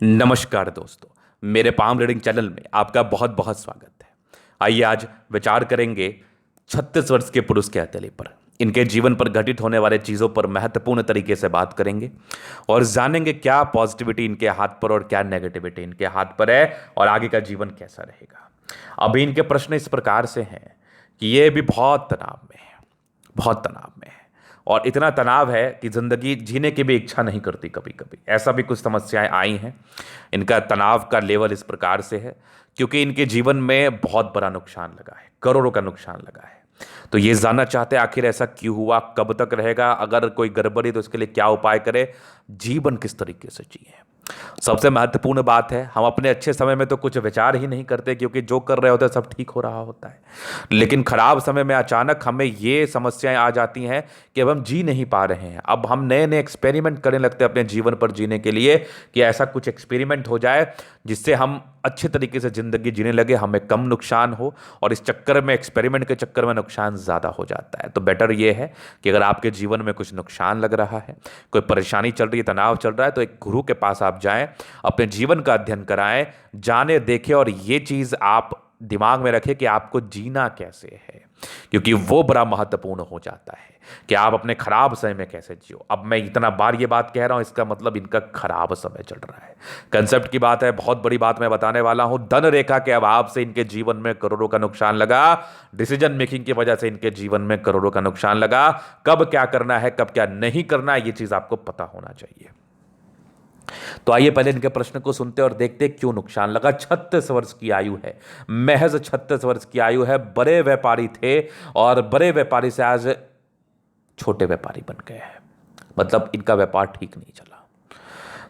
नमस्कार दोस्तों, मेरे पाम रीडिंग चैनल में आपका बहुत बहुत स्वागत है। आइए आज विचार करेंगे 36 वर्ष के पुरुष के हथेली पर। इनके जीवन पर घटित होने वाले चीज़ों पर महत्वपूर्ण तरीके से बात करेंगे और जानेंगे क्या पॉजिटिविटी इनके हाथ पर और क्या नेगेटिविटी इनके हाथ पर है और आगे का जीवन कैसा रहेगा। अभी इनके प्रश्न इस प्रकार से हैं कि ये भी बहुत तनाव में है, बहुत तनाव में है और इतना तनाव है कि ज़िंदगी जीने की भी इच्छा नहीं करती। कभी कभी ऐसा भी कुछ समस्याएं आई हैं। इनका तनाव का लेवल इस प्रकार से है क्योंकि इनके जीवन में बहुत बड़ा नुकसान लगा है, करोड़ों का नुकसान लगा है। तो ये जानना चाहते हैं आखिर ऐसा क्यों हुआ, कब तक रहेगा, अगर कोई गड़बड़ी तो इसके लिए क्या उपाय करें, जीवन किस तरीके से जिए। सबसे महत्वपूर्ण बात है, हम अपने अच्छे समय में तो कुछ विचार ही नहीं करते क्योंकि जो कर रहे होते हैं सब ठीक हो रहा होता है। लेकिन खराब समय में अचानक हमें ये समस्याएं आ जाती हैं कि अब हम जी नहीं पा रहे हैं। अब हम नए नए एक्सपेरिमेंट करने लगते हैं अपने जीवन पर जीने के लिए कि ऐसा कुछ एक्सपेरिमेंट हो जाए जिससे हम अच्छे तरीके से ज़िंदगी जीने लगे, हमें कम नुकसान हो। और इस चक्कर में, एक्सपेरिमेंट के चक्कर में नुकसान ज़्यादा हो जाता है। तो बेटर ये है कि अगर आपके जीवन में कुछ नुकसान लग रहा है, कोई परेशानी चल रही है, तनाव चल रहा है, तो एक गुरु के पास आप जाएं, अपने जीवन का अध्ययन कराएं, जाने देखें और ये चीज़ आप दिमाग में रखें कि आपको जीना कैसे है, क्योंकि वो बड़ा महत्वपूर्ण हो जाता है कि आप अपने खराब समय में कैसे जियो। अब मैं इतना बार ये बात कह रहा हूं, इसका मतलब इनका खराब समय चल रहा है। कंसेप्ट की बात है, बहुत बड़ी बात मैं बताने वाला हूं। धन रेखा के अभाव से इनके जीवन में करोड़ों का नुकसान लगा। डिसीजन मेकिंग की वजह से इनके जीवन में करोड़ों का नुकसान लगा। कब क्या करना है, कब क्या नहीं करना है, ये चीज आपको पता होना चाहिए। तो आइए पहले इनके प्रश्न को सुनते और देखते क्यों नुकसान लगा। 36 वर्ष की आयु है, महज 36 वर्ष की आयु है। बड़े व्यापारी थे और बड़े व्यापारी से आज छोटे व्यापारी बन गए हैं। मतलब इनका व्यापार ठीक नहीं चला।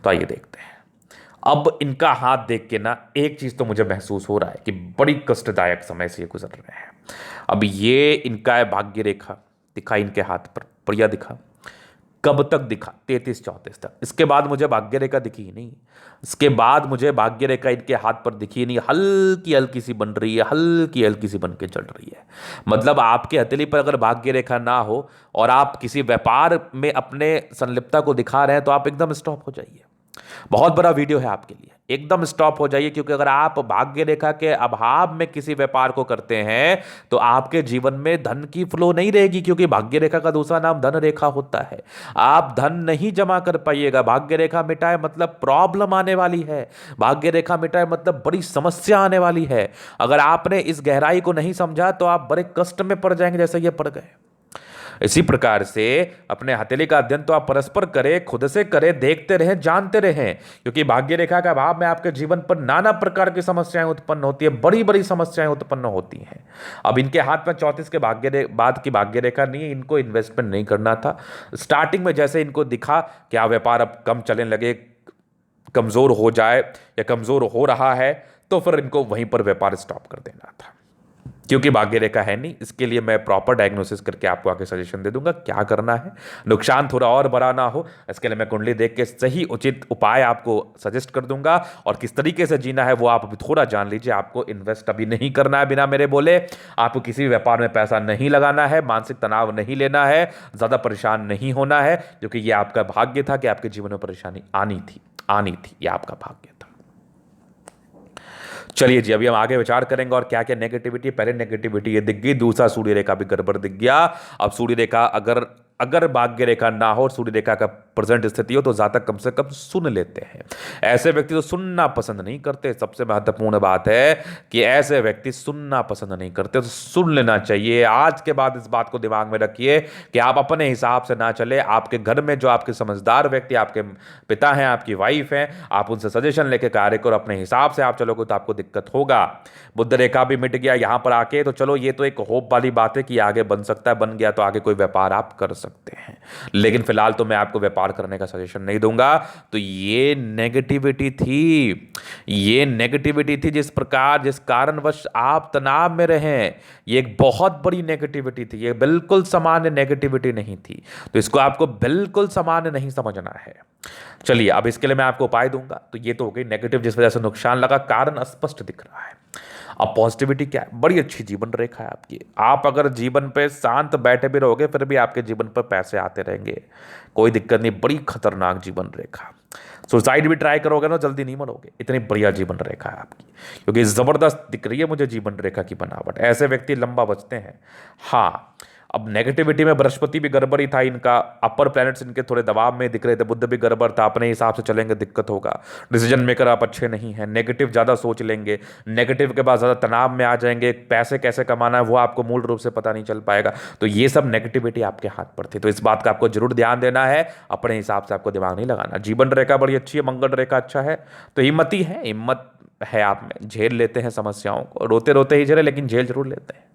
तो आइए देखते हैं। अब इनका हाथ देख के ना एक चीज तो मुझे महसूस हो रहा है कि बड़ी कष्टदायक समय से ये गुजर रहे हैं। अब ये इनका है भाग्य रेखा, दिखा इनके हाथ पर, बढ़िया दिखा। कब तक दिखा? 33-34 तक। इसके बाद मुझे भाग्य रेखा दिखी ही नहीं। इसके बाद मुझे भाग्य रेखा इनके हाथ पर दिखी ही नहीं। हल्की हल्की सी बन रही है, हल्की हल्की सी बन के चल रही है। मतलब आपके हथेली पर अगर भाग्य रेखा ना हो और आप किसी व्यापार में अपने संलिप्तता को दिखा रहे हैं तो आप एकदम स्टॉप हो जाइए। बहुत बड़ा वीडियो है आपके लिए, एकदम स्टॉप हो जाइए। क्योंकि अगर आप भाग्य रेखा के अभाव में किसी व्यापार को करते हैं तो आपके जीवन में धन की फ्लो नहीं रहेगी, क्योंकि भाग्य रेखा का दूसरा नाम धन रेखा होता है। आप धन नहीं जमा कर पाइएगा। भाग्य रेखा मिटाए मतलब प्रॉब्लम आने वाली है। भाग्य रेखा मिटाए मतलब बड़ी समस्या आने वाली है। अगर आपने इस गहराई को नहीं समझा तो आप बड़े कष्ट में पड़ जाएंगे, जैसे ये पड़ गए। इसी प्रकार से अपने हथेली का अध्ययन तो आप परस्पर करें, खुद से करें, देखते रहें, जानते रहें। क्योंकि भाग्य रेखा का अभाव में आपके जीवन पर नाना प्रकार की समस्याएं उत्पन्न होती है, बड़ी बड़ी समस्याएं उत्पन्न होती हैं। अब इनके हाथ में 34 के बाद की भाग्य रेखा नहीं है। इनको इन्वेस्टमेंट नहीं करना था। स्टार्टिंग में जैसे इनको दिखा कि व्यापार अब कम चलने लगे, कमजोर हो जाए या कमजोर हो रहा है, तो फिर इनको वहीं पर व्यापार स्टॉप कर देना था। क्योंकि भाग्य रेखा है नहीं, इसके लिए मैं प्रॉपर डायग्नोसिस करके आपको आगे सजेशन दे दूंगा क्या करना है, नुकसान थोड़ा और बड़ा ना हो। इसके लिए मैं कुंडली देख के सही उचित उपाय आपको सजेस्ट कर दूंगा। और किस तरीके से जीना है वो आप अभी थोड़ा जान लीजिए। आपको इन्वेस्ट अभी नहीं करना है बिना मेरे बोले। आपको किसी भी व्यापार में पैसा नहीं लगाना है, मानसिक तनाव नहीं लेना है, ज़्यादा परेशान नहीं होना है, क्योंकि ये आपका भाग्य था कि आपके जीवन में परेशानी आनी थी। ये आपका भाग्य था। चलिए जी, अभी हम आगे विचार करेंगे और क्या क्या नेगेटिविटी। पहले नेगेटिविटी ये दिख गई, दूसरा सूर्य रेखा भी गड़बड़ दिख गया। अब सूर्य रेखा अगर अगर भाग्य रेखा ना हो, सूर्य रेखा का प्रेजेंट स्थिति हो तो ज्यादा कम से कम सुन लेते हैं। ऐसे व्यक्ति तो सुनना पसंद नहीं करते। सबसे महत्वपूर्ण बात है कि ऐसे व्यक्ति सुनना पसंद नहीं करते, तो सुन लेना चाहिए। आज के बाद इस बात को दिमाग में रखिए कि आप अपने हिसाब से ना चले। आपके घर में जो आपके समझदार व्यक्ति, आपके पिता हैं, आपकी वाइफ हैं, आप उनसे सजेशन लेके कार्य करो। अपने हिसाब से आप चलोगे तो आपको दिक्कत होगा। बुध रेखा भी मिट गया यहां पर आके, तो चलो ये तो एक होप वाली बात है कि आगे बन सकता है, बन गया तो आगे कोई व्यापार आप कर सकते हैं। लेकिन फिलहाल तो मैं आपको व्यापार करने का सजेशन नहीं दूंगा। तो ये नेगेटिविटी थी, जिस प्रकार जिस कारणवश आप तनाव में रहें, ये एक बहुत बड़ी नेगेटिविटी थी। ये बिल्कुल सामान्य नेगेटिविटी नहीं थी। तो इसको आपको बिल्कुल सामान्य नहीं समझना है। चलिए, अब इसके लिए मैं आपको उपाय दूंगा। तो ये तो हो गई नेगेटिव, जिस वजह से नुकसान लगा, कारण स्पष्ट दिख रहा है। अब पॉजिटिविटी क्या है? बड़ी अच्छी जीवन रेखा है आपकी। आप अगर जीवन पे शांत बैठे भी रहोगे फिर भी आपके जीवन पर पैसे आते रहेंगे, कोई दिक्कत नहीं। बड़ी खतरनाक जीवन रेखा। सुसाइड भी ट्राई करोगे ना जल्दी नहीं मरोगे, इतनी बढ़िया जीवन रेखा है आपकी, क्योंकि ज़बरदस्त दिख रही है मुझे जीवन रेखा की बनावट। ऐसे व्यक्ति लंबा बचते हैं। हाँ, अब नेगेटिविटी में बृहस्पति भी गड़बड़ ही था इनका, अपर प्लैनेट्स इनके थोड़े दबाव में दिख रहे थे, बुध भी गड़बड़ था, अपने हिसाब से चलेंगे दिक्कत होगा, डिसीजन मेकर आप अच्छे नहीं हैं, नेगेटिव ज़्यादा सोच लेंगे, नेगेटिव के बाद ज़्यादा तनाव में आ जाएंगे, पैसे कैसे कमाना है वो आपको मूल रूप से पता नहीं चल पाएगा। तो ये सब नेगेटिविटी आपके हाथ पर थी, तो इस बात का आपको जरूर ध्यान देना है, अपने हिसाब से आपको दिमाग नहीं लगाना। जीवन रेखा बड़ी अच्छी है, मंगल रेखा अच्छा है, तो हिम्मती है, हिम्मत है आप में, झेल लेते हैं समस्याओं को, रोते रोते ही झेले लेकिन झेल जरूर लेते हैं।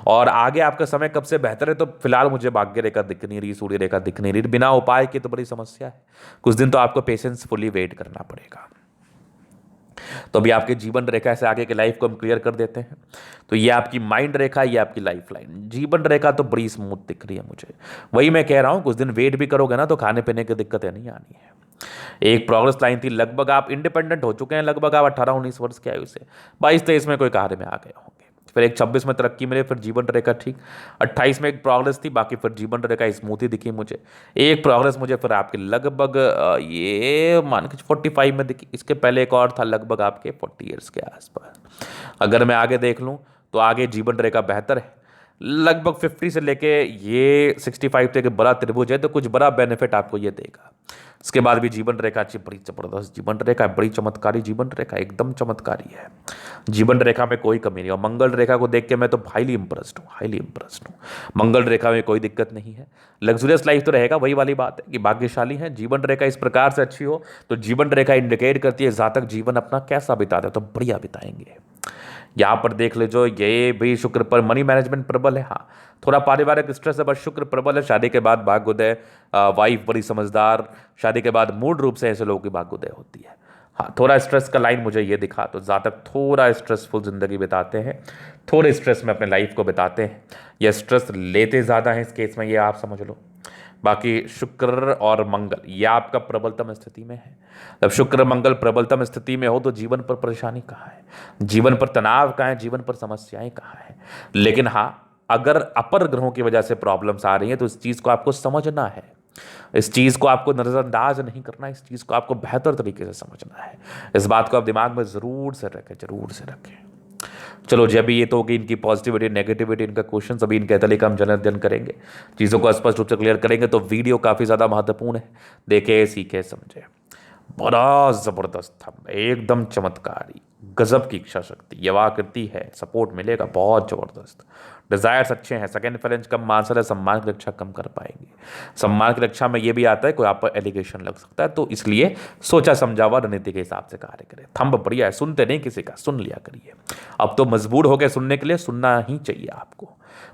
और आगे आपका समय कब से बेहतर है, तो फिलहाल मुझे भाग्य रेखा दिख नहीं रही, सूर्य रेखा दिख नहीं रही, बिना उपाय की तो बड़ी समस्या है। कुछ दिन तो आपको पेशेंसफुली वेट करना पड़ेगा। तो अभी आपके जीवन रेखा से आगे के लाइफ को हम क्लियर कर देते हैं। तो ये आपकी माइंड रेखा, ये आपकी लाइफ लाइन। जीवन रेखा तो बड़ी स्मूथ दिख रही है मुझे, वही मैं कह रहा हूं, कुछ दिन वेट भी करोगे ना तो खाने पीने की दिक्कतें नहीं आनी है। एक प्रोग्रेस लाइन थी, लगभग आप इंडिपेंडेंट हो चुके हैं, लगभग आप 18-19 वर्ष की आयु से 22-23 में कोई कार्य में आ गए होंगे, फिर एक 26 में तरक्की मिले, फिर जीवन रेखा ठीक, 28 में एक प्रोग्रेस थी, बाकी फिर जीवन रेखा स्मूथ ही दिखी मुझे। एक प्रोग्रेस मुझे फिर आपके लगभग ये मान के 45 में दिखी, इसके पहले एक और था लगभग आपके 40 ईयर्स के आसपास। अगर मैं आगे देख लूँ तो आगे जीवन रेखा बेहतर है, लगभग 50 से लेके ये 65 तक बड़ा त्रिभुज है, तो कुछ बड़ा बेनिफिट आपको ये देगा। इसके बाद भी जीवन रेखा अच्छी, बड़ी जबरदस्त जीवन रेखा है, बड़ी चमत्कारी जीवन रेखा, एकदम चमत्कारी है, जीवन रेखा में कोई कमी नहीं। और मंगल रेखा को देख के मैं तो हाईली इंप्रेस्ड हूँ, हाईली इंप्रेस्ड हूँ। मंगल रेखा में कोई दिक्कत नहीं है, लग्जूरियस लाइफ तो रहेगा, वही वाली बात है कि भाग्यशाली है। जीवन रेखा इस प्रकार से अच्छी हो तो जीवन रेखा इंडिकेट करती है जातक जीवन अपना कैसा बिता दे, तो बढ़िया बिताएंगे। यहाँ पर देख लीजिए, ये भी शुक्र पर मनी मैनेजमेंट प्रबल है। हाँ, थोड़ा पारिवारिक स्ट्रेस है, बस शुक्र प्रबल है। शादी के बाद भाग्योदय, वाइफ बड़ी समझदार, शादी के बाद मूल रूप से ऐसे लोगों की भाग्योदय होती है। हाँ, थोड़ा स्ट्रेस का लाइन मुझे ये दिखा, तो जातक थोड़ा स्ट्रेसफुल जिंदगी बिताते हैं, थोड़े स्ट्रेस में अपने लाइफ को बिताते हैं, या स्ट्रेस लेते ज़्यादा हैं इस केस में, ये आप समझ लो। बाकी शुक्र और मंगल ये आपका प्रबलतम स्थिति में है। जब शुक्र मंगल प्रबलतम स्थिति में हो तो जीवन पर परेशानी कहाँ है, जीवन पर तनाव कहाँ है, जीवन पर समस्याएं कहाँ है। लेकिन हाँ, अगर अपर ग्रहों की वजह से प्रॉब्लम्स आ रही हैं तो इस चीज़ को आपको समझना है, इस चीज़ को आपको नज़रअंदाज नहीं करना, इस चीज़ को आपको बेहतर तरीके से समझना है। इस बात को आप दिमाग में ज़रूर से रखें, जरूर से रखें। चलो जी, अभी ये तो होगी इनकी पॉजिटिविटी नेगेटिविटी, इनका क्वेश्चन अभी इनके तरीके हम जन अध्ययन करेंगे, चीज़ों को स्पष्ट रूप से क्लियर करेंगे। तो वीडियो काफ़ी ज़्यादा महत्वपूर्ण है, देखे सीखे समझे। बड़ा ज़बरदस्त था, एकदम चमत्कारी, गजब की इच्छा शक्ति, यवाकृति है, सपोर्ट मिलेगा बहुत ज़बरदस्त, डिज़ायर्स अच्छे हैं, सेकेंड फ्रेंच कम मानसर है, सम्मान की रक्षा कम कर पाएंगे। सम्मान की रक्षा में ये भी आता है कोई आप पर एलिगेशन लग सकता है, तो इसलिए सोचा समझा हुआ रणनीति के हिसाब से कार्य करें। थंब बढ़िया है, सुनते नहीं किसी का, सुन लिया करिए। अब तो मजबूर हो गए सुनने के लिए, सुनना ही चाहिए आपको।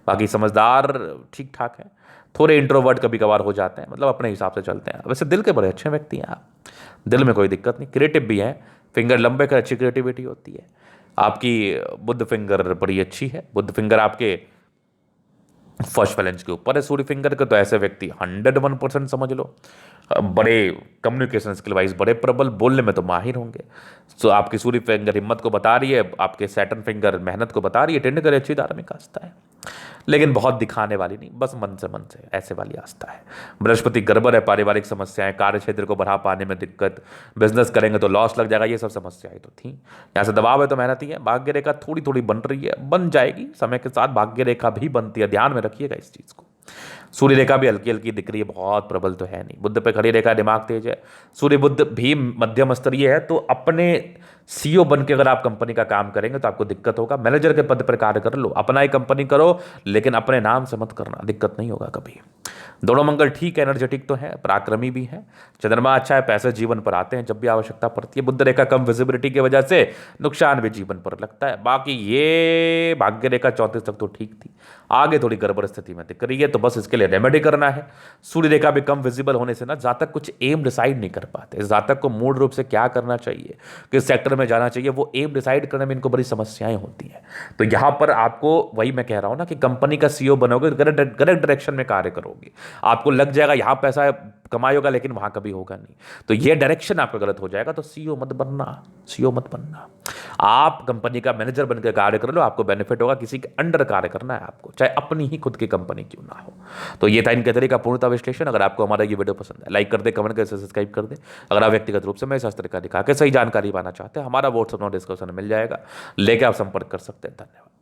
बाकी समझदार ठीक ठाक है, थोड़े इंट्रोवर्ट कभी कभार हो जाते हैं, मतलब अपने हिसाब से चलते हैं। वैसे दिल के बड़े अच्छे व्यक्ति हैं आप, दिल में कोई दिक्कत नहीं, क्रिएटिव भी हैं, फिंगर लंबे कर अच्छी क्रिएटिविटी होती है आपकी। बुध फिंगर बड़ी अच्छी है, बुध फिंगर आपके फर्स्ट फैलेंज के ऊपर है सूर्य फिंगर के, तो ऐसे व्यक्ति 101% समझ लो बड़े कम्युनिकेशन स्किल वाइज बड़े प्रबल, बोलने में तो माहिर होंगे। तो आपकी सूर्य फिंगर हिम्मत को बता रही है, आपके सैटर्न फिंगर मेहनत को बता रही है, टेंड करे अच्छी धार्मिक आस्था है, लेकिन बहुत दिखाने वाली नहीं, बस मन से ऐसे वाली आस्था है। बृहस्पति गड़बड़ है, पारिवारिक समस्याएं, कार्य क्षेत्र को बढ़ा पाने में दिक्कत, बिजनेस करेंगे तो लॉस लग जाएगा, ये सब समस्याएं तो थी। यहाँ से दबाव है तो मेहनत ही है। भाग्य रेखा थोड़ी थोड़ी बन रही है, बन जाएगी समय के साथ, भाग्य रेखा भी बनती है, ध्यान में रखिएगा इस चीज़ को। सूर्य रेखा भी हल्की हल्की दिख रही है, बहुत प्रबल तो है नहीं। बुध पे खड़ी रेखा, दिमाग तेज है। सूर्य बुध भी मध्यम स्तरीय है, तो अपने सीईओ बन के अगर आप कंपनी का काम करेंगे तो आपको दिक्कत होगा। मैनेजर के पद पर कार्य कर लो, अपना ही कंपनी करो, लेकिन अपने नाम से मत करना, दिक्कत नहीं होगा कभी। दोनों मंगल ठीक है, एनर्जेटिक तो है, पराक्रमी भी है। चंद्रमा अच्छा है, पैसे जीवन पर आते हैं जब भी आवश्यकता पड़ती है। बुध रेखा कम विजिबिलिटी की वजह से नुकसान भी जीवन पर लगता है। बाकी ये भाग्य रेखा 34 तक तो ठीक थी, आगे थोड़ी गड़बड़ स्थिति में दिख रही है, तो बस इसके लिए रेमेडी करना है। सूर्य रेखा भी कम विजिबल होने से ना जातक कुछ एम डिसाइड नहीं कर पाते। जातक को मूल रूप से क्या करना चाहिए, किस सेक्टर में जाना चाहिए, वो एम डिसाइड करने में इनको बड़ी समस्याएं होती हैं। तो यहाँ पर आपको वही मैं कह रहा हूँ ना कि कंपनी का सीईओ बनोगे तो करेक्ट डायरेक्शन में कार्य करोगे, आपको लग जाएगा यहाँ पैसा कमाई होगा, लेकिन वहाँ कभी होगा नहीं, तो ये डायरेक्शन आपका गलत हो जाएगा। तो सीईओ मत बनना, सीईओ मत बनना। आप कंपनी का मैनेजर बनकर कार्य कर लो, आपको बेनिफिट होगा। किसी के अंडर कार्य करना है आपको, चाहे अपनी ही खुद की कंपनी क्यों ना हो। तो ये था इनके तरीका पूर्णतः विश्लेषण। अगर आपको हमारा ये वीडियो पसंद है, लाइक कर दे, कमेंट कर, सब्सक्राइब कर दे। अगर आप व्यक्तिगत रूप से मैं शास्त्र का दिखा के सही जानकारी पाना चाहते हैं, हमारा व्हाट्सअप नोट डिस्क्रिप्शन में मिल जाएगा, लेके आप संपर्क कर सकते हैं। धन्यवाद।